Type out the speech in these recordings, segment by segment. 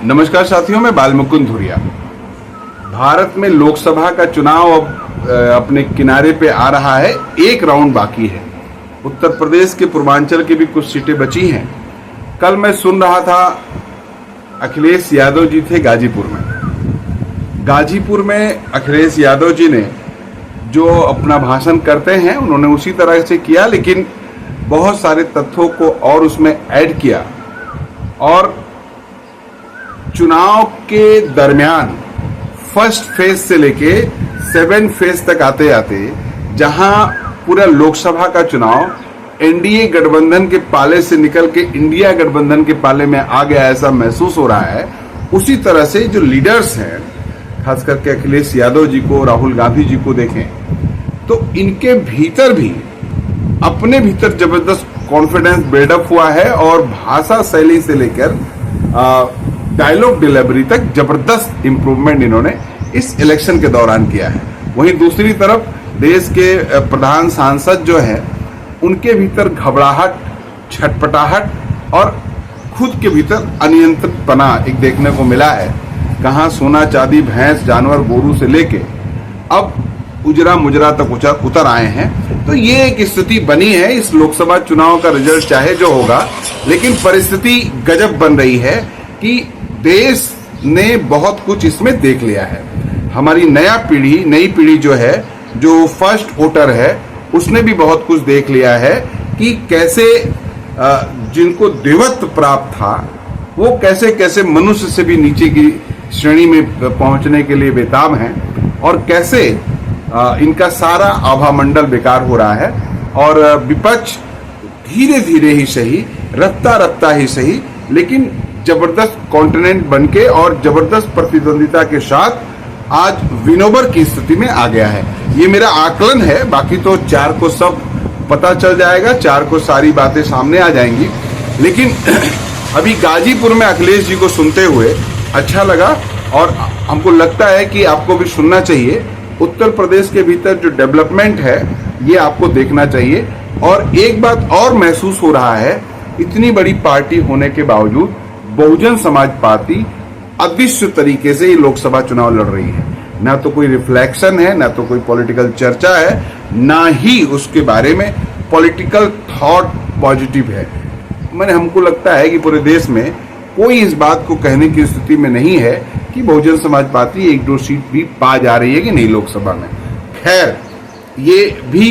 नमस्कार साथियों, मैं बालमुकुंद धुरिया। भारत में लोकसभा का चुनाव अब अपने किनारे पे आ रहा है। एक राउंड बाकी है। उत्तर प्रदेश के पूर्वांचल की भी कुछ सीटें बची हैं। कल मैं सुन रहा था, अखिलेश यादव जी थे गाजीपुर में अखिलेश यादव जी ने जो अपना भाषण करते हैं उन्होंने उसी तरह से किया, लेकिन बहुत सारे तथ्यों को और उसमें ऐड किया। और चुनाव के दरमियान फर्स्ट फेज से लेके 7 फेज तक आते आते जहां पूरा लोकसभा का चुनाव एनडीए गठबंधन के पाले से निकल के इंडिया गठबंधन के पाले में आ गया, ऐसा महसूस हो रहा है। उसी तरह से जो लीडर्स हैं, खास करके अखिलेश यादव जी को, राहुल गांधी जी को देखें तो इनके भीतर भी अपने भीतर जबरदस्त कॉन्फिडेंस बिल्डअप हुआ है और भाषा शैली से लेकर डायलॉग डिलीवरी तक जबरदस्त इंप्रूवमेंट इन्होंने इस इलेक्शन के दौरान किया है। वहीं दूसरी तरफ देश के प्रधान सांसद जो हैं उनके भीतर घबराहट, छटपटाहट और खुद के भीतर अनियंत्रितपना एक देखने को मिला है। कहां सोना चांदी भैंस जानवर गोरू से लेके अब उजरा मुजरा तक उतर आए हैं। तो ये एक स्थिति बनी है। इस लोकसभा चुनाव का रिजल्ट चाहे जो होगा, लेकिन परिस्थिति गजब बन रही है कि देश ने बहुत कुछ इसमें देख लिया है। हमारी नई पीढ़ी जो है, जो फर्स्ट वोटर है, उसने भी बहुत कुछ देख लिया है कि कैसे जिनको देवत्व प्राप्त था वो कैसे कैसे मनुष्य से भी नीचे की श्रेणी में पहुंचने के लिए बेताब हैं और कैसे इनका सारा आभामंडल बेकार हो रहा है। और विपक्ष धीरे धीरे ही सही, रफ्ता रफ्ता ही सही, लेकिन जबरदस्त कॉन्टिनेंट बनके और जबरदस्त प्रतिद्वंदिता के साथ आज विनोवर की स्थिति में आ गया है। ये मेरा आकलन है, बाकी तो 4 को सब पता चल जाएगा, 4 को सारी बातें सामने आ जाएंगी। लेकिन अभी गाजीपुर में अखिलेश जी को सुनते हुए अच्छा लगा और हमको लगता है कि आपको भी सुनना चाहिए। उत्तर प्रदेश के भीतर जो डेवलपमेंट है ये आपको देखना चाहिए। और एक बात और महसूस हो रहा है, इतनी बड़ी पार्टी होने के बावजूद बहुजन समाज पार्टी अदृश्य तरीके से ये लोकसभा चुनाव लड़ रही है। ना तो कोई रिफ्लेक्शन है, ना तो कोई पॉलिटिकल चर्चा है, ना ही उसके बारे में पॉलिटिकल थॉट पॉजिटिव है। हमको लगता है कि पूरे देश में कोई इस बात को कहने की स्थिति में नहीं है कि बहुजन समाज पार्टी 1-2 सीट भी पा जा रही है कि नहीं लोकसभा में। खैर, ये भी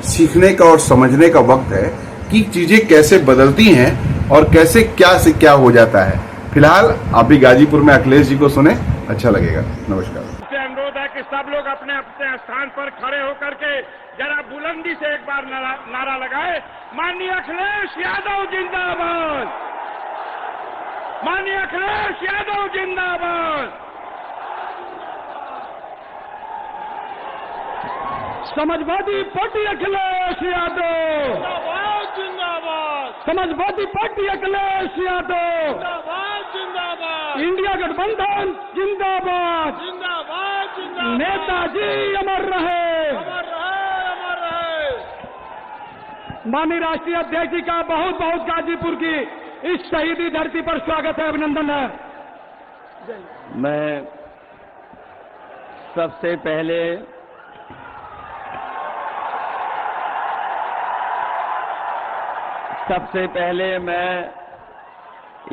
सीखने का और समझने का वक्त है कि चीजें कैसे बदलती हैं और कैसे क्या से क्या हो जाता है। फिलहाल आप भी गाजीपुर में अखिलेश जी को सुने, अच्छा लगेगा। नमस्कार। अनुरोध है कि सब लोग अपने अपने स्थान पर खड़े होकर के जरा बुलंदी से एक बार नारा लगाए, माननीय अखिलेश यादव जिंदाबाद, माननीय अखिलेश यादव जिंदाबाद। समाजवादी पार्टी अखिलेश यादव जिंदाबाद, जिंदाबाद। समाजवादी पार्टी अखिलेश यादव जिंदाबाद, जिंदाबाद। इंडिया गठबंधन जिंदाबाद, जिंदाबाद, जिंदाबाद। नेताजी अमर रहे, अमर रहे, अमर रहे। माननीय राष्ट्रीय अध्यक्ष जी का बहुत बहुत गाजीपुर की इस शहीदी धरती पर स्वागत है, अभिनंदन है। मैं सबसे पहले मैं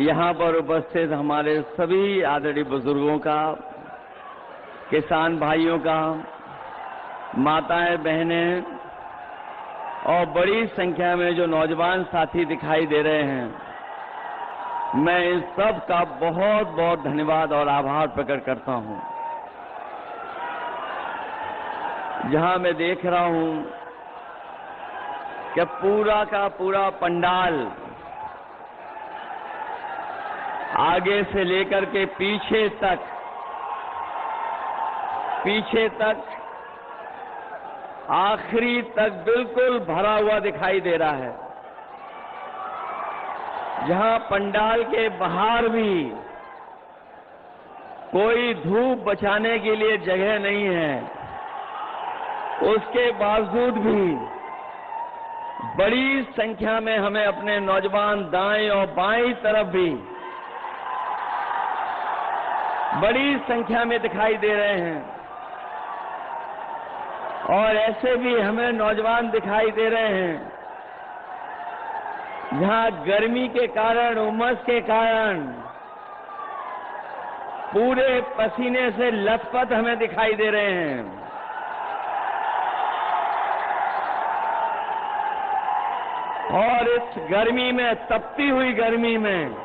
यहाँ पर उपस्थित हमारे सभी आदरणीय बुजुर्गों का, किसान भाइयों का, माताएं बहनें और बड़ी संख्या में जो नौजवान साथी दिखाई दे रहे हैं, मैं इस सब का बहुत बहुत धन्यवाद और आभार प्रकट करता हूं। जहां मैं देख रहा हूं कि पूरा का पूरा पंडाल आगे से लेकर के पीछे तक आखिरी तक बिल्कुल भरा हुआ दिखाई दे रहा है। जहां पंडाल के बाहर भी कोई धूप बचाने के लिए जगह नहीं है, उसके बावजूद भी बड़ी संख्या में हमें अपने नौजवान दाएं और बाएं तरफ भी बड़ी संख्या में दिखाई दे रहे हैं और ऐसे भी हमें नौजवान दिखाई दे रहे हैं जहां गर्मी के कारण, उमस के कारण पूरे पसीने से लथपथ हमें दिखाई दे रहे हैं। और इस गर्मी में, तपती हुई गर्मी में,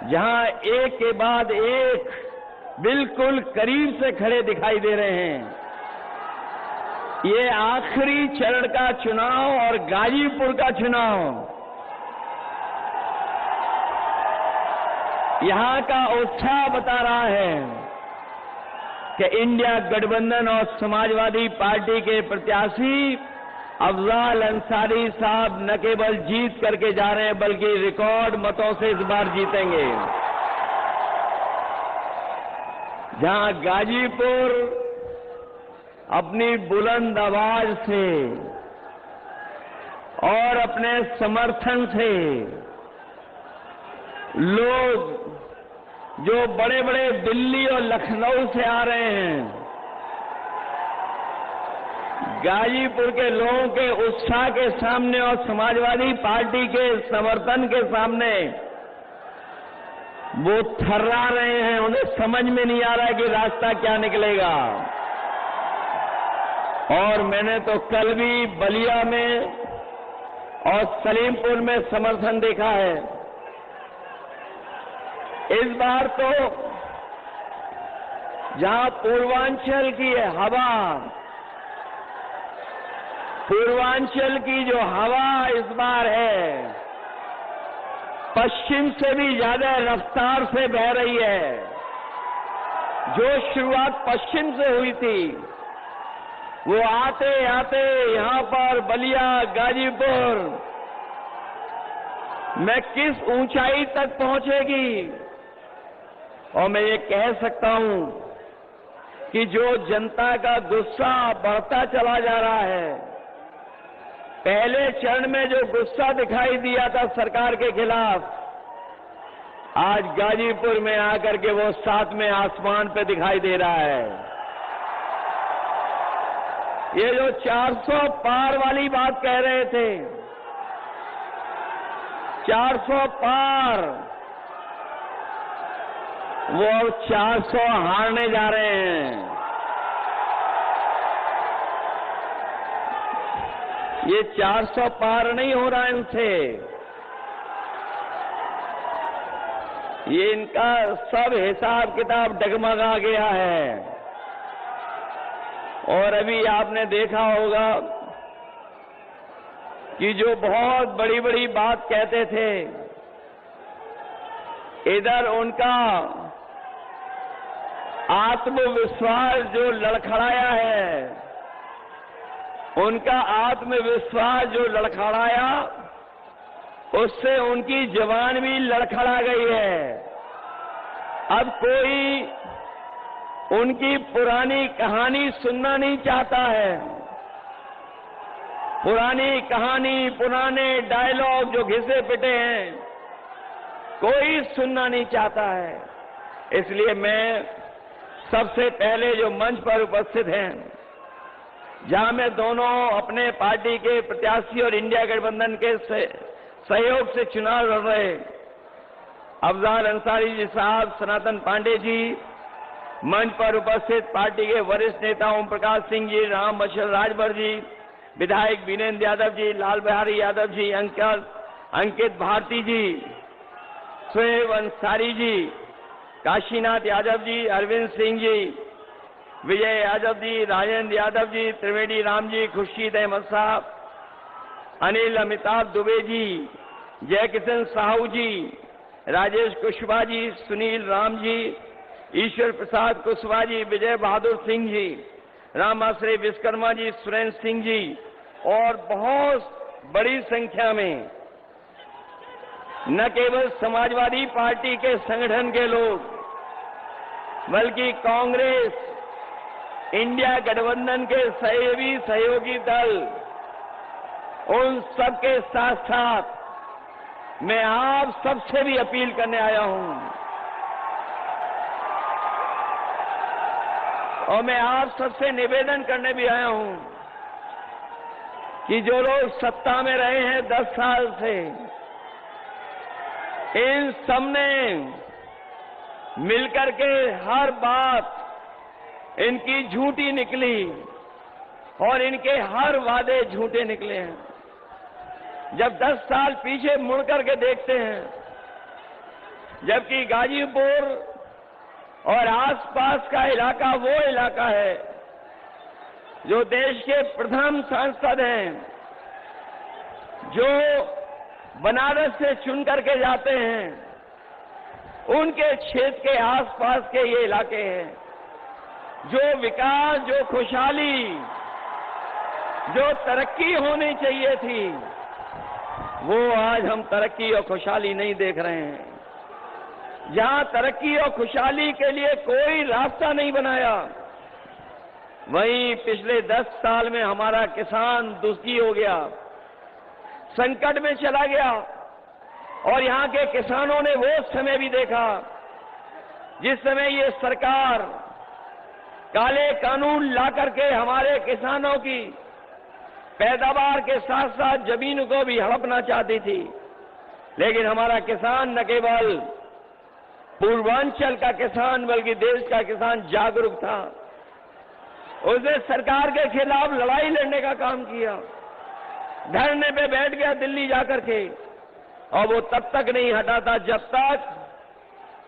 जहां एक के बाद एक बिल्कुल करीब से खड़े दिखाई दे रहे हैं, ये आखिरी चरण का चुनाव और गाजीपुर का चुनाव, यहां का उत्साह बता रहा है कि इंडिया गठबंधन और समाजवादी पार्टी के प्रत्याशी अफजाल अंसारी साहब न केवल जीत करके जा रहे हैं बल्कि रिकॉर्ड मतों से इस बार जीतेंगे। जहां गाजीपुर अपनी बुलंद आवाज से और अपने समर्थन से लोग जो बड़े बड़े दिल्ली और लखनऊ से आ रहे हैं, गाजीपुर के लोगों के उत्साह के सामने और समाजवादी पार्टी के समर्थन के सामने वो थर्रा रहे हैं। उन्हें समझ में नहीं आ रहा है कि रास्ता क्या निकलेगा। और मैंने तो कल भी बलिया में और सलीमपुर में समर्थन देखा है। इस बार तो जहां पूर्वांचल की हवा, पूर्वांचल की जो हवा इस बार है, पश्चिम से भी ज्यादा रफ्तार से बह रही है। जो शुरुआत पश्चिम से हुई थी, वो आते आते यहां पर बलिया, गाजीपुर में किस ऊंचाई तक पहुंचेगी। और मैं ये कह सकता हूं कि जो जनता का गुस्सा बढ़ता चला जा रहा है, पहले चरण में जो गुस्सा दिखाई दिया था सरकार के खिलाफ, आज गाजीपुर में आकर के वो सातवें आसमान पे दिखाई दे रहा है। ये जो 400 पार वाली बात कह रहे थे, 400 पार, वो अब 400 हारने जा रहे हैं। ये 400 पार नहीं हो रहा इनसे। ये इनका सब हिसाब किताब डगमगा गया है। और अभी आपने देखा होगा कि जो बहुत बड़ी बड़ी बात कहते थे, इधर उनका आत्मविश्वास जो लड़खड़ाया है, उनका आत्मविश्वास जो लड़खड़ाया, उससे उनकी जवान भी लड़खड़ा गई है। अब कोई उनकी पुरानी कहानी सुनना नहीं चाहता है। पुरानी कहानी, पुराने डायलॉग जो घिसे पिटे हैं, कोई सुनना नहीं चाहता है। इसलिए मैं सबसे पहले जो मंच पर उपस्थित हैं, जहां मैं दोनों अपने पार्टी के प्रत्याशी और इंडिया गठबंधन के सहयोग से चुनाव लड़ रहे अफजाल अंसारी जी साहब, सनातन पांडे जी, मंच पर उपस्थित पार्टी के वरिष्ठ नेता ओम प्रकाश सिंह जी, राम मशल राजभर जी, विधायक वीरेंद्र यादव जी, लाल बिहारी यादव जी, अंकित भारती जी, शोएब अंसारी जी, काशीनाथ यादव जी, अरविंद सिंह जी, विजय यादव जी, राजेंद्र यादव जी, त्रिवेदी राम जी, खुर्शीद अहमद साहब, अनिल अमिताभ दुबे जी, जय किशन साहू जी, राजेश कुशवाहा जी, सुनील राम जी, ईश्वर प्रसाद कुशवाहा जी, विजय बहादुर सिंह जी, रामाश्री विश्वकर्मा जी, सुरेंद्र सिंह जी और बहुत बड़ी संख्या में न केवल समाजवादी पार्टी के संगठन के लोग बल्कि कांग्रेस, इंडिया गठबंधन के सहयोगी दल, उन सबके साथ साथ मैं आप सबसे भी अपील करने आया हूं और मैं आप सबसे निवेदन करने भी आया हूं कि जो लोग सत्ता में रहे हैं 10 साल से, इन सबने मिलकर के हर बात इनकी झूठी निकली और इनके हर वादे झूठे निकले हैं। जब 10 साल पीछे मुड़ करके देखते हैं, जबकि गाजीपुर और आसपास का इलाका वो इलाका है जो देश के प्रथम सांसद हैं, जो बनारस से चुन करके जाते हैं, उनके क्षेत्र के आसपास के ये इलाके हैं। जो विकास, जो खुशहाली, जो तरक्की होनी चाहिए थी, वो आज हम तरक्की और खुशहाली नहीं देख रहे हैं। जहां तरक्की और खुशहाली के लिए कोई रास्ता नहीं बनाया, वहीं पिछले 10 साल में हमारा किसान दुखी हो गया, संकट में चला गया। और यहां के किसानों ने वो समय भी देखा जिस समय ये सरकार काले कानून ला करके हमारे किसानों की पैदावार के साथ साथ जमीन को भी हड़पना चाहती थी। लेकिन हमारा किसान न केवल पूर्वांचल का किसान बल्कि देश का किसान जागरूक था। उसने सरकार के खिलाफ लड़ाई लड़ने का काम किया, धरने पे बैठ गया दिल्ली जाकर के, और वो तब तक नहीं हटा था जब तक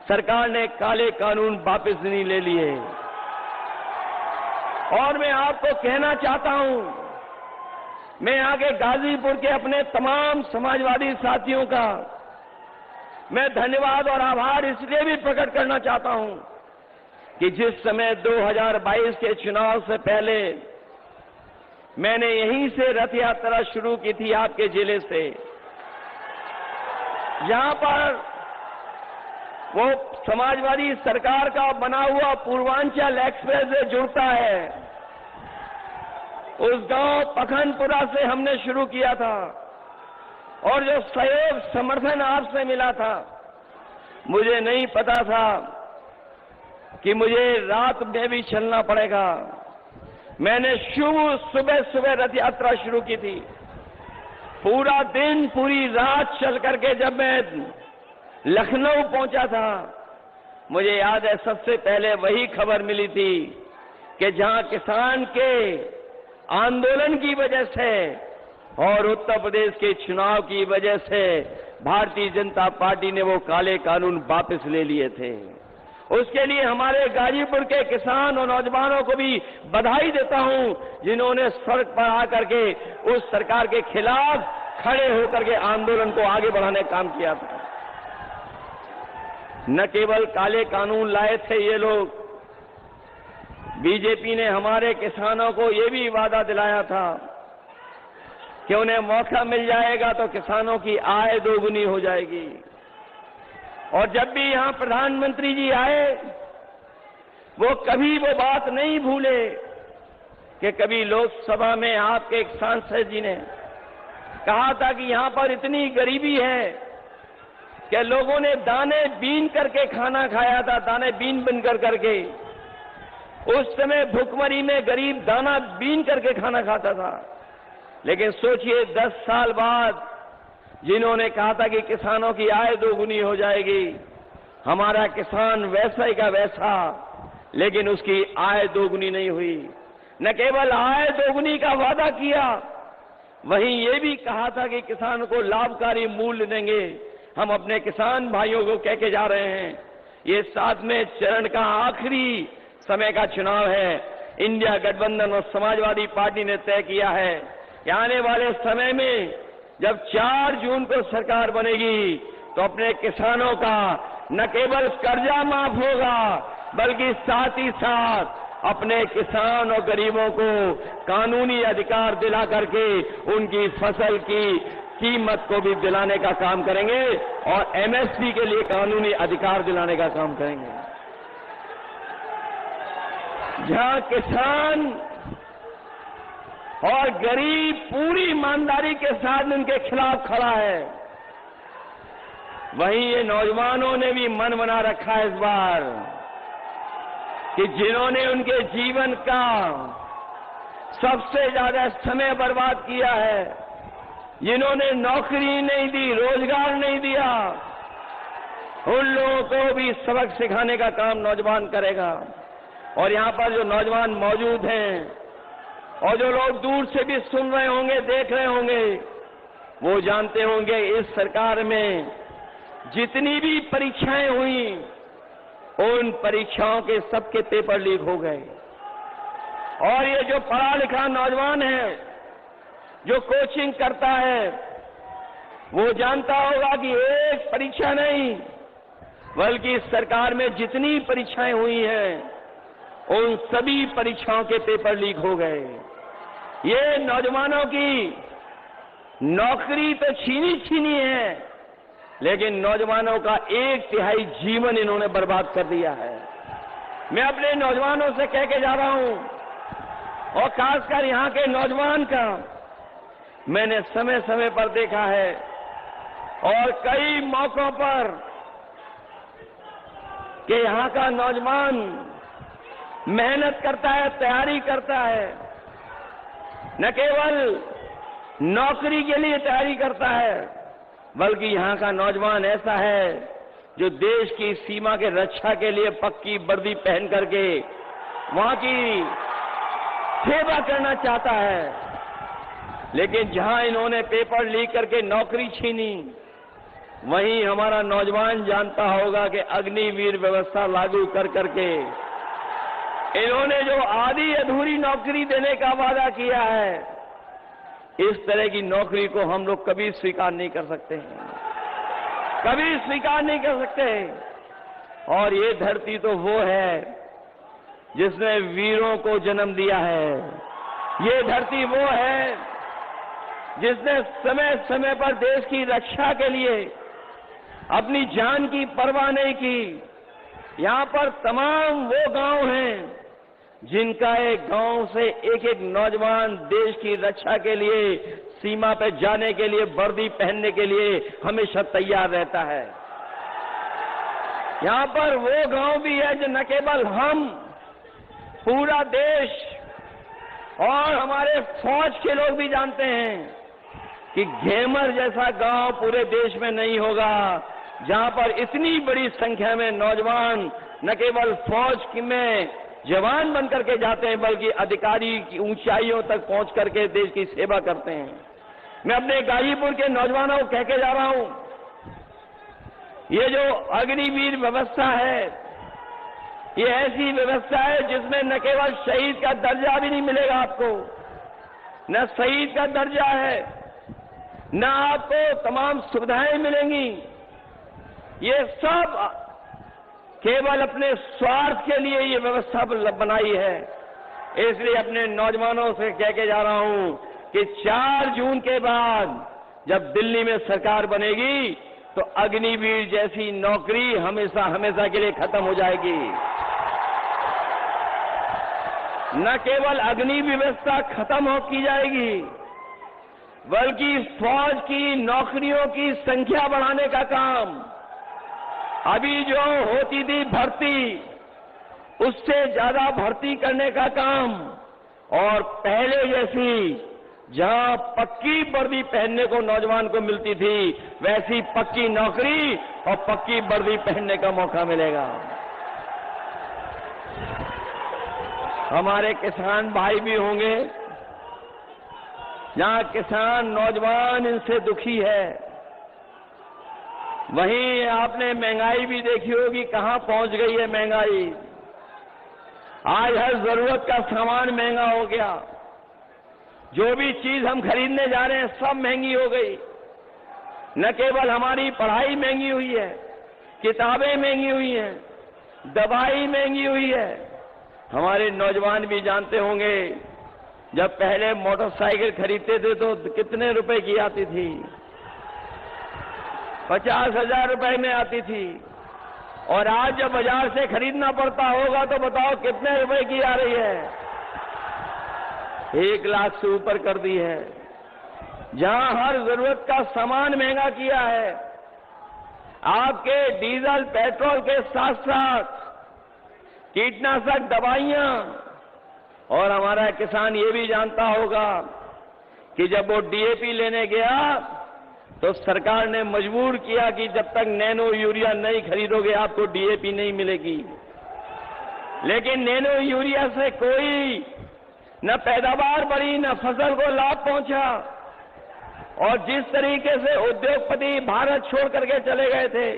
सरकार ने काले कानून वापस नहीं ले लिए। और मैं आपको कहना चाहता हूं, मैं आगे गाजीपुर के अपने तमाम समाजवादी साथियों का मैं धन्यवाद और आभार इसलिए भी प्रकट करना चाहता हूं कि जिस समय 2022 के चुनाव से पहले मैंने यहीं से रथ यात्रा शुरू की थी, आपके जिले से, जहां पर वो समाजवादी सरकार का बना हुआ पूर्वांचल एक्सप्रेस वे जुड़ता है, उस गांव पखनपुरा से हमने शुरू किया था। और जो सहयोग समर्थन आपसे मिला था, मुझे नहीं पता था कि मुझे रात में भी चलना पड़ेगा। मैंने सुबह सुबह रथ यात्रा शुरू की थी, पूरा दिन पूरी रात चल करके जब मैं लखनऊ पहुंचा था, मुझे याद है सबसे पहले वही खबर मिली थी कि जहां किसान के आंदोलन की वजह से और उत्तर प्रदेश के चुनाव की वजह से भारतीय जनता पार्टी ने वो काले कानून वापस ले लिए थे। उसके लिए हमारे गाजीपुर के किसान और नौजवानों को भी बधाई देता हूं, जिन्होंने सड़क पर आकर के उस सरकार के खिलाफ खड़े होकर के आंदोलन को आगे बढ़ाने का काम किया था। न केवल काले कानून लाए थे ये लोग, बीजेपी ने हमारे किसानों को ये भी वादा दिलाया था कि उन्हें मौका मिल जाएगा तो किसानों की आय दोगुनी हो जाएगी। और जब भी यहां प्रधानमंत्री जी आए, वो कभी वो बात नहीं भूले कि कभी लोकसभा में आपके एक सांसद जी ने कहा था कि यहां पर इतनी गरीबी है कि लोगों ने दाने बीन करके खाना खाया था, दाने बीन बनकर करके। उस समय भुखमरी में गरीब दाना बीन करके खाना खाता था। लेकिन सोचिए 10 साल बाद जिन्होंने कहा था कि किसानों की आय दोगुनी हो जाएगी, हमारा किसान वैसा ही का वैसा, लेकिन उसकी आय दोगुनी नहीं हुई। न केवल आय दोगुनी का वादा किया, वहीं ये भी कहा था कि किसान को लाभकारी मूल्य देंगे। हम अपने किसान भाइयों को कह के जा रहे हैं, ये 7वें चरण का आखिरी समय का चुनाव है। इंडिया गठबंधन और समाजवादी पार्टी ने तय किया है कि आने वाले समय में जब 4 जून को सरकार बनेगी तो अपने किसानों का न केवल कर्जा माफ होगा, बल्कि साथ ही साथ अपने किसान और गरीबों को कानूनी अधिकार दिला करके उनकी फसल की कीमत को भी दिलाने का काम करेंगे और एमएसपी के लिए कानूनी अधिकार दिलाने का काम करेंगे। जहां किसान और गरीब पूरी ईमानदारी के साथ उनके खिलाफ खड़ा है, वहीं ये नौजवानों ने भी मन बना रखा है इस बार कि जिन्होंने उनके जीवन का सबसे ज्यादा समय बर्बाद किया है, जिन्होंने नौकरी नहीं दी, रोजगार नहीं दिया, उन लोगों को भी सबक सिखाने का काम नौजवान करेगा। और यहां पर जो नौजवान मौजूद हैं और जो लोग दूर से भी सुन रहे होंगे, देख रहे होंगे, वो जानते होंगे इस सरकार में जितनी भी परीक्षाएं हुई, उन परीक्षाओं के सबके पेपर लीक हो गए। और ये जो पढ़ा लिखा नौजवान है, जो कोचिंग करता है, वो जानता होगा कि एक परीक्षा नहीं, बल्कि इस सरकार में जितनी परीक्षाएं हुई हैं, उन सभी परीक्षाओं के पेपर लीक हो गए। ये नौजवानों की नौकरी तो छीनी है, लेकिन नौजवानों का 1/3 जीवन इन्होंने बर्बाद कर दिया है। मैं अपने नौजवानों से कह के जा रहा हूं, और खासकर यहां के नौजवान का मैंने समय समय पर देखा है और कई मौकों पर कि यहां का नौजवान मेहनत करता है, तैयारी करता है, न केवल नौकरी के लिए तैयारी करता है, बल्कि यहां का नौजवान ऐसा है जो देश की सीमा के रक्षा के लिए पक्की वर्दी पहन करके वहां की सेवा करना चाहता है। लेकिन जहां इन्होंने पेपर लीक करके नौकरी छीनी, वहीं हमारा नौजवान जानता होगा कि अग्निवीर व्यवस्था लागू कर करके इन्होंने जो आधी अधूरी नौकरी देने का वादा किया है, इस तरह की नौकरी को हम लोग कभी स्वीकार नहीं कर सकते हैं, कभी स्वीकार नहीं कर सकते। और ये धरती तो वो है जिसने वीरों को जन्म दिया है, ये धरती वो है जिसने समय समय पर देश की रक्षा के लिए अपनी जान की परवाह नहीं की। यहां पर तमाम वो गांव हैं जिनका एक गांव से एक एक नौजवान देश की रक्षा के लिए, सीमा पर जाने के लिए, वर्दी पहनने के लिए हमेशा तैयार रहता है। यहां पर वो गांव भी है जो न केवल हम, पूरा देश और हमारे फौज के लोग भी जानते हैं कि घेमर जैसा गांव पूरे देश में नहीं होगा जहां पर इतनी बड़ी संख्या में नौजवान न केवल फौज में जवान बन करके जाते हैं, बल्कि अधिकारी की ऊंचाइयों तक पहुंच करके देश की सेवा करते हैं। मैं अपने गाजीपुर के नौजवानों को कह के जा रहा हूं, ये जो अग्निवीर व्यवस्था है, ये ऐसी व्यवस्था है जिसमें न केवल शहीद का दर्जा भी नहीं मिलेगा आपको, न शहीद का दर्जा है, न आपको तमाम सुविधाएं मिलेंगी। ये सब केवल अपने स्वार्थ के लिए ये व्यवस्था बनाई है। इसलिए अपने नौजवानों से कह के जा रहा हूं कि 4 जून के बाद जब दिल्ली में सरकार बनेगी तो अग्निवीर जैसी नौकरी हमेशा हमेशा के लिए खत्म हो जाएगी। न केवल अग्नि व्यवस्था खत्म हो की जाएगी, बल्कि फौज की नौकरियों की संख्या बढ़ाने का काम, अभी जो होती थी भर्ती, उससे ज्यादा भर्ती करने का काम, और पहले जैसी जहां पक्की वर्दी पहनने को नौजवान को मिलती थी, वैसी पक्की नौकरी और पक्की वर्दी पहनने का मौका मिलेगा। हमारे किसान भाई भी होंगे, जहां किसान नौजवान इनसे दुखी है, वहीं आपने महंगाई भी देखी होगी, कहां पहुंच गई है महंगाई। आज हर जरूरत का सामान महंगा हो गया, जो भी चीज हम खरीदने जा रहे हैं सब महंगी हो गई। न केवल हमारी पढ़ाई महंगी हुई है, किताबें महंगी हुई हैं, दवाई महंगी हुई है। हमारे नौजवान भी जानते होंगे, जब पहले मोटरसाइकिल खरीदते थे तो कितने रुपए की आती थी, 50,000 रुपए में आती थी, और आज जब बाजार से खरीदना पड़ता होगा तो बताओ कितने रुपए की आ रही है, 1 लाख से ऊपर कर दी है। जहां हर जरूरत का सामान महंगा किया है, आपके डीजल पेट्रोल के साथ साथ कीटनाशक दवाइयां, और हमारा किसान ये भी जानता होगा कि जब वो डीएपी लेने गया तो सरकार ने मजबूर किया कि जब तक नैनो यूरिया नहीं खरीदोगे आपको डीएपी नहीं मिलेगी। लेकिन नैनो यूरिया से कोई न पैदावार बढ़ी, न फसल को लाभ पहुंचा, और जिस तरीके से उद्योगपति भारत छोड़ करके चले गए थे,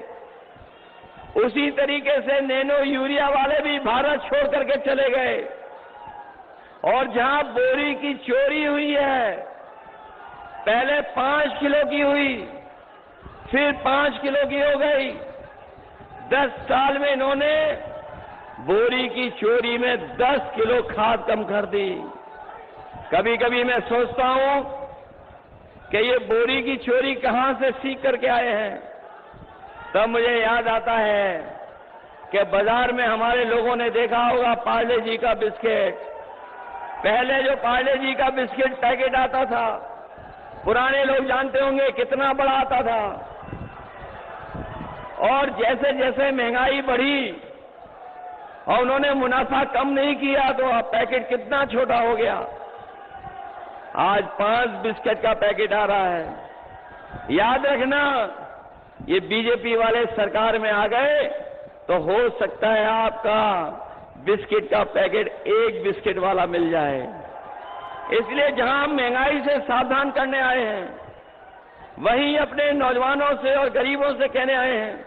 उसी तरीके से नैनो यूरिया वाले भी भारत छोड़ करके चले गए। और जहां बोरी की चोरी हुई है, पहले 5 किलो की हुई, फिर 5 किलो की हो गई। 10 साल में इन्होंने बोरी की चोरी में 10 किलो खाद कम कर दी। कभी कभी मैं सोचता हूं कि ये बोरी की चोरी कहां से सीख करके आए हैं। तब मुझे याद आता है कि बाजार में हमारे लोगों ने देखा होगा पार्ले जी का बिस्किट। पहले जो पार्ले जी का बिस्किट पैकेट आता था, पुराने लोग जानते होंगे कितना बड़ा आता था, और जैसे जैसे महंगाई बढ़ी और उन्होंने मुनाफा कम नहीं किया तो अब पैकेट कितना छोटा हो गया। आज 5 बिस्किट का पैकेट आ रहा है। याद रखना, ये बीजेपी वाले सरकार में आ गए तो हो सकता है आपका बिस्किट का पैकेट 1 बिस्किट वाला मिल जाए। इसलिए जहां हम महंगाई से सावधान करने आए हैं, वहीं अपने नौजवानों से और गरीबों से कहने आए हैं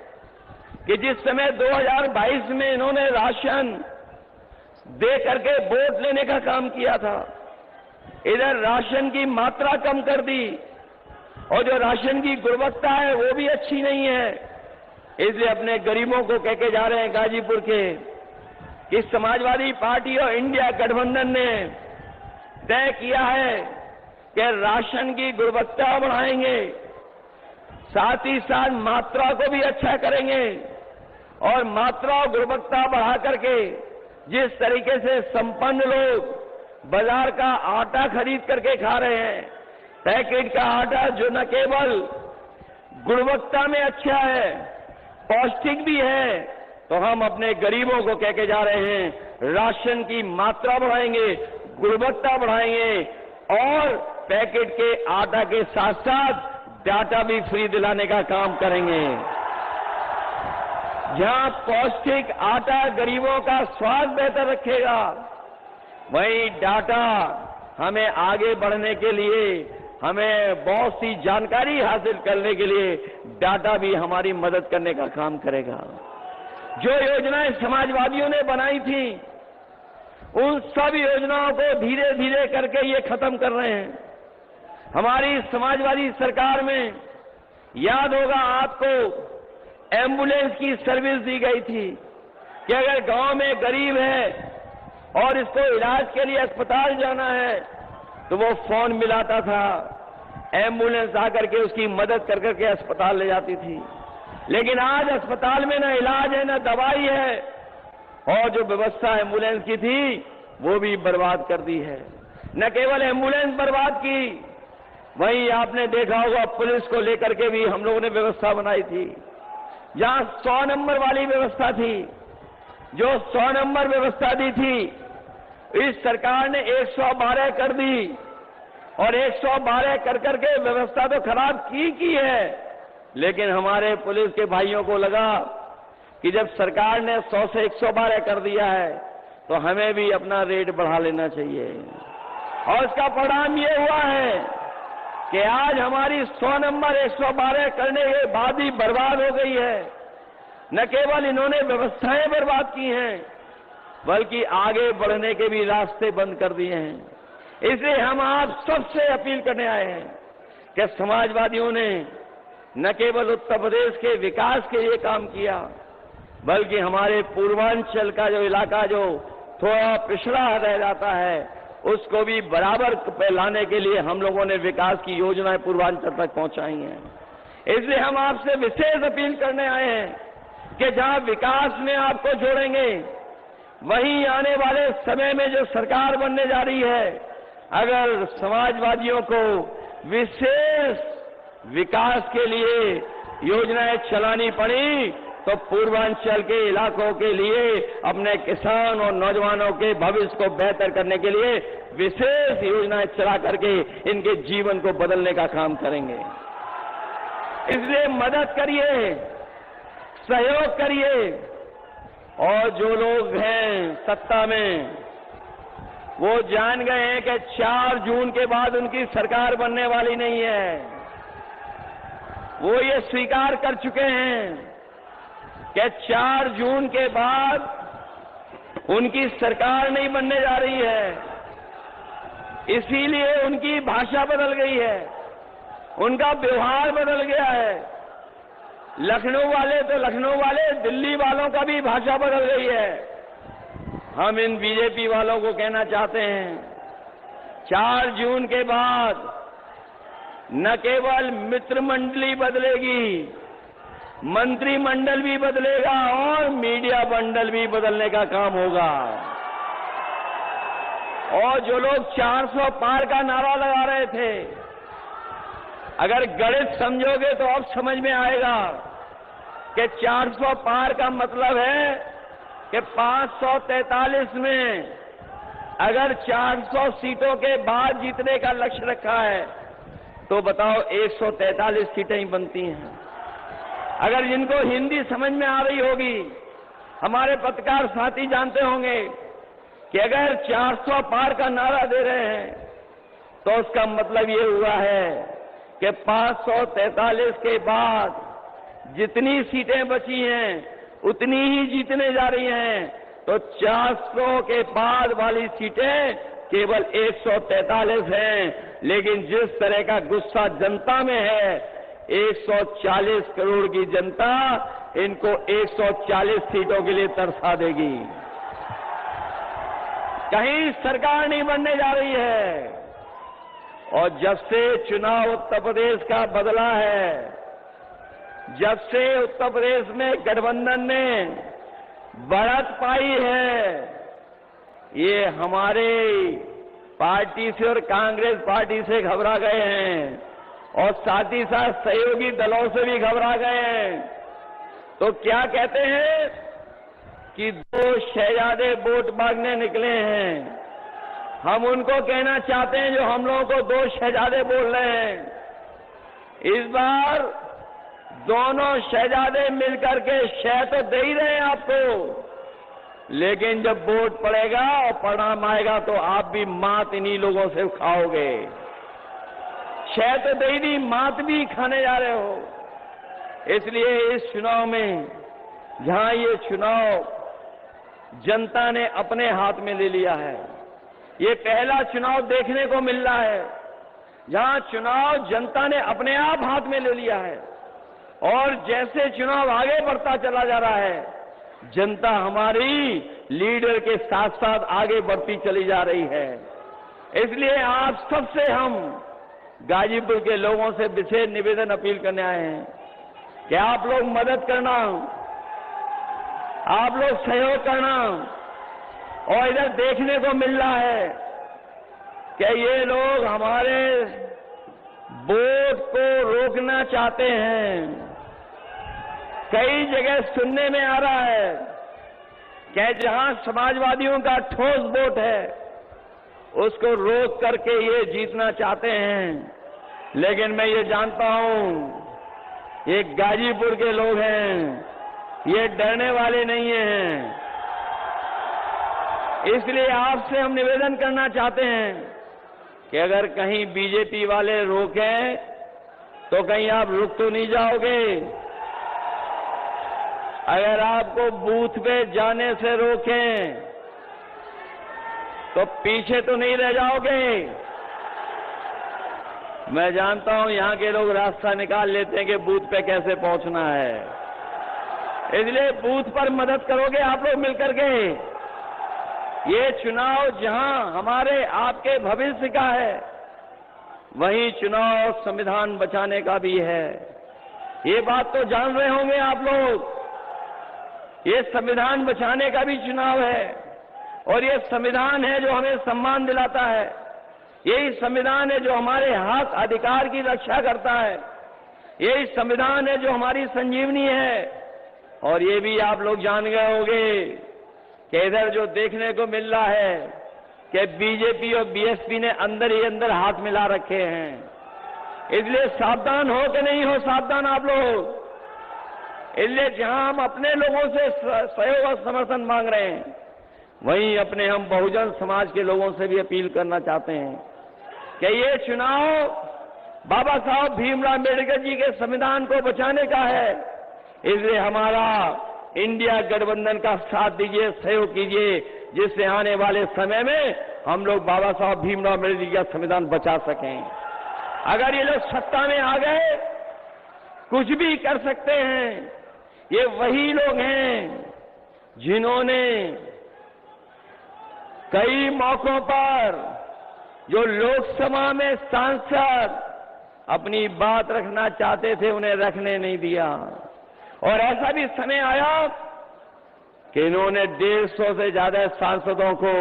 कि जिस समय 2022 में इन्होंने राशन दे करके वोट लेने का काम किया था, इधर राशन की मात्रा कम कर दी और जो राशन की गुणवत्ता है वो भी अच्छी नहीं है। इसलिए अपने गरीबों को कह के जा रहे हैं गाजीपुर के कि समाजवादी पार्टी और इंडिया गठबंधन ने तय किया है कि राशन की गुणवत्ता बढ़ाएंगे, साथ ही साथ मात्रा को भी अच्छा करेंगे, और मात्रा और गुणवत्ता बढ़ा करके जिस तरीके से संपन्न लोग बाजार का आटा खरीद करके खा रहे हैं, पैकेट का आटा जो न केवल गुणवत्ता में अच्छा है, पौष्टिक भी है, तो हम अपने गरीबों को कह के जा रहे हैं राशन की मात्रा बढ़ाएंगे, गुणवत्ता बढ़ाएंगे, और पैकेट के आटा के साथ साथ डाटा भी फ्री दिलाने का काम करेंगे। जहां पौष्टिक आटा गरीबों का स्वास्थ्य बेहतर रखेगा, वहीं डाटा हमें आगे बढ़ने के लिए, हमें बहुत सी जानकारी हासिल करने के लिए डाटा भी हमारी मदद करने का काम करेगा। जो योजनाएं समाजवादियों ने बनाई थी, उन सब योजनाओं को धीरे धीरे करके ये खत्म कर रहे हैं। हमारी समाजवादी सरकार में याद होगा आपको, एम्बुलेंस की सर्विस दी गई थी कि अगर गांव में गरीब है और इसको इलाज के लिए अस्पताल जाना है तो वो फोन मिलाता था, एम्बुलेंस आकर के उसकी मदद कर करके अस्पताल ले जाती थी। लेकिन आज अस्पताल में न इलाज है, न दवाई है, और जो व्यवस्था एम्बुलेंस की थी वो भी बर्बाद कर दी है। न केवल एम्बुलेंस बर्बाद की, वहीं आपने देखा होगा पुलिस को लेकर के भी हम लोगों ने व्यवस्था बनाई थी। जहां 100 नंबर वाली व्यवस्था थी, जो 100 नंबर व्यवस्था दी थी, इस सरकार ने 112 कर दी, और 112 कर करके व्यवस्था तो खराब की है। लेकिन हमारे पुलिस के भाइयों को लगा कि जब सरकार ने 100 से 112 कर दिया है तो हमें भी अपना रेट बढ़ा लेना चाहिए, और इसका परिणाम ये हुआ है कि आज हमारी 100 नंबर 112 करने के बाद ही बर्बाद हो गई है। न केवल इन्होंने व्यवस्थाएं बर्बाद की हैं, बल्कि आगे बढ़ने के भी रास्ते बंद कर दिए हैं। इसलिए हम आप सबसे अपील करने आए हैं कि समाजवादियों ने न केवल उत्तर प्रदेश के विकास के लिए काम किया, बल्कि हमारे पूर्वांचल का जो इलाका जो थोड़ा पिछड़ा रह जाता है, उसको भी बराबर पे लाने के लिए हम लोगों ने विकास की योजनाएं पूर्वांचल तक पहुंचाई हैं। इसलिए हम आपसे विशेष अपील करने आए हैं कि जहां विकास में आपको जोड़ेंगे, वहीं आने वाले समय में जो सरकार बनने जा रही है, अगर समाजवादियों को विशेष विकास के लिए योजनाएं चलानी पड़ी तो पूर्वांचल के इलाकों के लिए अपने किसान और नौजवानों के भविष्य को बेहतर करने के लिए विशेष योजनाएं चला करके इनके जीवन को बदलने का काम करेंगे। इसलिए मदद करिए, सहयोग करिए। और जो लोग हैं सत्ता में वो जान गए हैं कि 4 जून के बाद उनकी सरकार बनने वाली नहीं है। वो ये स्वीकार कर चुके हैं कि 4 जून के बाद उनकी सरकार नहीं बनने जा रही है। इसीलिए उनकी भाषा बदल गई है, उनका व्यवहार बदल गया है। लखनऊ वाले तो लखनऊ वाले, दिल्ली वालों का भी भाषा बदल गई है। हम इन बीजेपी वालों को कहना चाहते हैं, 4 जून के बाद न केवल मित्र मंडली बदलेगी, मंत्रिमंडल भी बदलेगा और मीडिया मंडल भी बदलने का काम होगा। और जो लोग 400 पार का नारा लगा रहे थे, अगर गणित समझोगे तो अब समझ में आएगा कि 400 पार का मतलब है कि 543 में अगर 400 सीटों के बाद जीतने का लक्ष्य रखा है तो बताओ 143 सीटें ही बनती हैं। अगर जिनको हिंदी समझ में आ रही होगी, हमारे पत्रकार साथी जानते होंगे कि अगर 400 पार का नारा दे रहे हैं तो उसका मतलब ये हुआ है कि 543 के बाद जितनी सीटें बची हैं उतनी ही जीतने जा रही हैं। तो 400 के बाद वाली सीटें केवल 143 हैं। लेकिन जिस तरह का गुस्सा जनता में है, 140 करोड़ की जनता इनको 140 सीटों के लिए तरसा देगी। कहीं सरकार नहीं बनने जा रही है। और जब से चुनाव उत्तर प्रदेश का बदला है, जब से उत्तर प्रदेश में गठबंधन ने बढ़त पाई है, ये हमारे पार्टी से और कांग्रेस पार्टी से घबरा गए हैं और साथ ही साथ सहयोगी दलों से भी घबरा गए हैं। तो क्या कहते हैं कि 2 शहजादे वोट मांगने निकले हैं। हम उनको कहना चाहते हैं जो हम लोगों को 2 शहजादे बोल रहे हैं। इस बार दोनों शहजादे मिलकर के शह तो दे ही रहे हैं आपको, लेकिन जब वोट पड़ेगा और परिणाम आएगा तो आप भी मात इन्हीं लोगों से खाओगे। शह तो दे ही नहीं, मात भी खाने जा रहे हो। इसलिए इस चुनाव में, जहां ये चुनाव जनता ने अपने हाथ में ले लिया है, ये पहला चुनाव देखने को मिल रहा है जहां चुनाव जनता ने अपने आप हाथ में ले लिया है। और जैसे चुनाव आगे बढ़ता चला जा रहा है, जनता हमारी लीडर के साथ साथ आगे बढ़ती चली जा रही है। इसलिए आप सबसे हम गाजीपुर के लोगों से विशेष निवेदन अपील करने आए हैं कि आप लोग मदद करना, आप लोग सहयोग करना। और इधर देखने को मिल रहा है कि ये लोग हमारे वोट को रोकना चाहते हैं। कई जगह सुनने में आ रहा है कि जहां समाजवादियों का ठोस वोट है उसको रोक करके ये जीतना चाहते हैं। लेकिन मैं ये जानता हूं ये गाजीपुर के लोग हैं, ये डरने वाले नहीं हैं। इसलिए आपसे हम निवेदन करना चाहते हैं कि अगर कहीं बीजेपी वाले रोकें तो कहीं आप रुक तो नहीं जाओगे। अगर आपको बूथ पे जाने से रोकें तो पीछे तो नहीं रह जाओगे। मैं जानता हूं यहां के लोग रास्ता निकाल लेते हैं कि बूथ पे कैसे पहुंचना है, इसलिए बूथ पर मदद करोगे आप लोग मिलकर के। ये चुनाव जहां हमारे आपके भविष्य का है, वहीं चुनाव संविधान बचाने का भी है। ये बात तो जान रहे होंगे आप लोग। ये संविधान बचाने का भी चुनाव है और ये संविधान है जो हमें सम्मान दिलाता है। यही संविधान है जो हमारे हक अधिकार की रक्षा करता है। यही संविधान है जो हमारी संजीवनी है। और ये भी आप लोग जान गए होंगे कि इधर जो देखने को मिल रहा है कि बीजेपी और बीएसपी ने अंदर ही अंदर हाथ मिला रखे हैं। इसलिए सावधान हो कि नहीं हो सावधान आप लोग। इसलिए जहां हम अपने लोगों से सहयोग और समर्थन मांग रहे हैं, वहीं अपने हम बहुजन समाज के लोगों से भी अपील करना चाहते हैं कि ये चुनाव बाबा साहब भीमराव अम्बेडकर जी के संविधान को बचाने का है। इसलिए हमारा इंडिया गठबंधन का साथ दीजिए, सहयोग कीजिए, जिससे आने वाले समय में हम लोग बाबा साहब भीमराव अम्बेडकर जी का संविधान बचा सकें। अगर ये लोग सत्ता में आ गए, कुछ भी कर सकते हैं। ये वही लोग हैं जिन्होंने कई मौकों पर जो लोकसभा में सांसद अपनी बात रखना चाहते थे, उन्हें रखने नहीं दिया। और ऐसा भी समय आया कि इन्होंने 150 से ज्यादा सांसदों को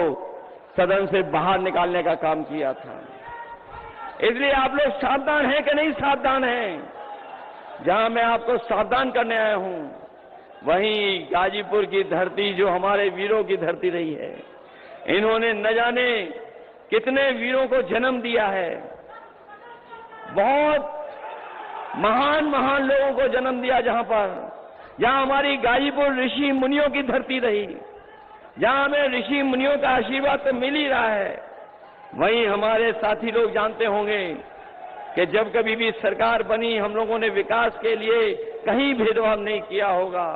सदन से बाहर निकालने का काम किया था। इसलिए आप लोग सावधान हैं कि नहीं सावधान हैं? जहां मैं आपको सावधान करने आया हूं, वहीं गाजीपुर की धरती जो हमारे वीरों की धरती रही है, इन्होंने न जाने कितने वीरों को जन्म दिया है। बहुत महान महान लोगों को जन्म दिया, जहां हमारी गाजीपुर ऋषि मुनियों की धरती रही, जहां हमें ऋषि मुनियों का आशीर्वाद तो मिल ही रहा है। वहीं हमारे साथी लोग जानते होंगे कि जब कभी भी सरकार बनी, हम लोगों ने विकास के लिए कहीं भेदभाव नहीं किया होगा।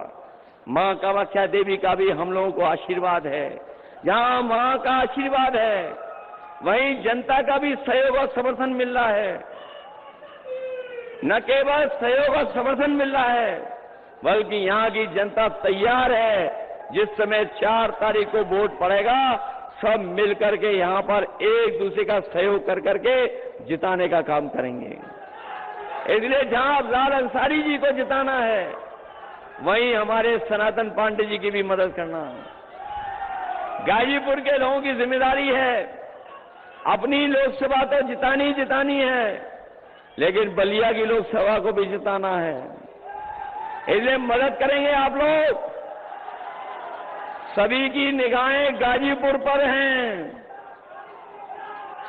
मां कामाख्या देवी का भी हम लोगों को आशीर्वाद है। जहां मां का आशीर्वाद है, वहीं जनता का भी सहयोग और समर्थन मिल रहा है। न केवल सहयोग और समर्थन मिल रहा है, बल्कि यहां की जनता तैयार है। जिस समय 4 तारीख को वोट पड़ेगा, सब मिलकर के यहां पर एक दूसरे का सहयोग कर करके जिताने का काम करेंगे। इसलिए जहां अफजाल अंसारी जी को जिताना है, वहीं हमारे सनातन पांडे जी की भी मदद करना है। गाजीपुर के लोगों की जिम्मेदारी है, अपनी लोकसभा तो जितानी जितानी है, लेकिन बलिया की लोकसभा को भी जिताना है। इसलिए मदद करेंगे आप लोग। सभी की निगाहें गाजीपुर पर हैं,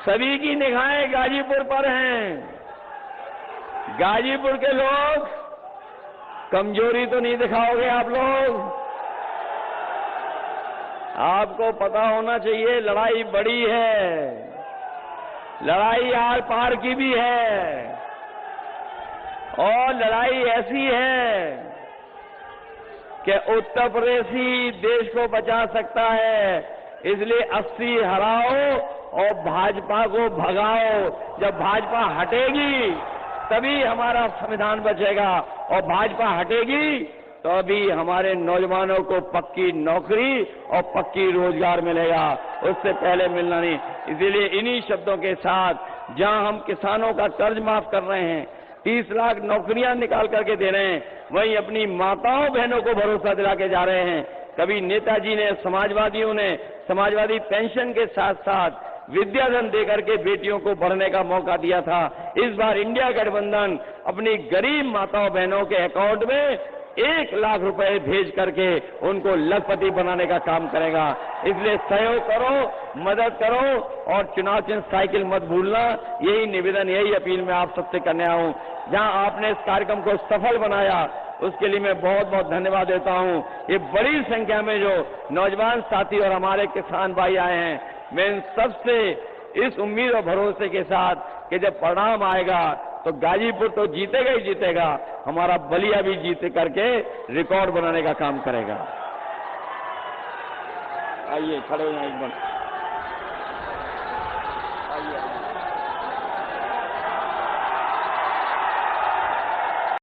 सभी की निगाहें गाजीपुर पर हैं। गाजीपुर के लोग, कमजोरी तो नहीं दिखाओगे आप लोग। आपको पता होना चाहिए लड़ाई बड़ी है, लड़ाई आर पार की भी है, और लड़ाई ऐसी है कि उत्तर प्रदेश ही देश को बचा सकता है। इसलिए 80 हराओ और भाजपा को भगाओ। जब भाजपा हटेगी तभी हमारा संविधान बचेगा, और भाजपा हटेगी तो अभी हमारे नौजवानों को पक्की नौकरी और पक्की रोजगार मिलेगा, उससे पहले मिलना नहीं। इसीलिए इन्हीं शब्दों के साथ, जहां हम किसानों का कर्ज माफ कर रहे हैं, 30 लाख नौकरियां निकाल करके दे रहे हैं, वहीं अपनी माताओं बहनों को भरोसा दिला के जा रहे हैं। कभी नेताजी ने, समाजवादियों ने समाजवादी पेंशन के साथ साथ विद्याधन देकर के बेटियों को बढ़ने का मौका दिया था। इस बार इंडिया गठबंधन अपनी गरीब माताओं बहनों के अकाउंट में 1 लाख रुपए भेज करके उनको लखपति बनाने का काम करेगा। इसलिए सहयोग करो, मदद करो, और चुनाव चिन्ह साइकिल मत भूलना। यही निवेदन, यही अपील मैं आप सबसे करने आया हूं। जहां आपने इस कार्यक्रम को सफल बनाया, उसके लिए मैं बहुत बहुत धन्यवाद देता हूं। ये बड़ी संख्या में जो नौजवान साथी और हमारे किसान भाई आए हैं, मैं इन सबसे इस उम्मीद और भरोसे के साथ कि जब परिणाम आएगा तो गाजीपुर तो जीतेगा ही जीतेगा, हमारा बलिया भी जीत करके रिकॉर्ड बनाने का काम करेगा। आइए खड़े हो जाएं एक बार।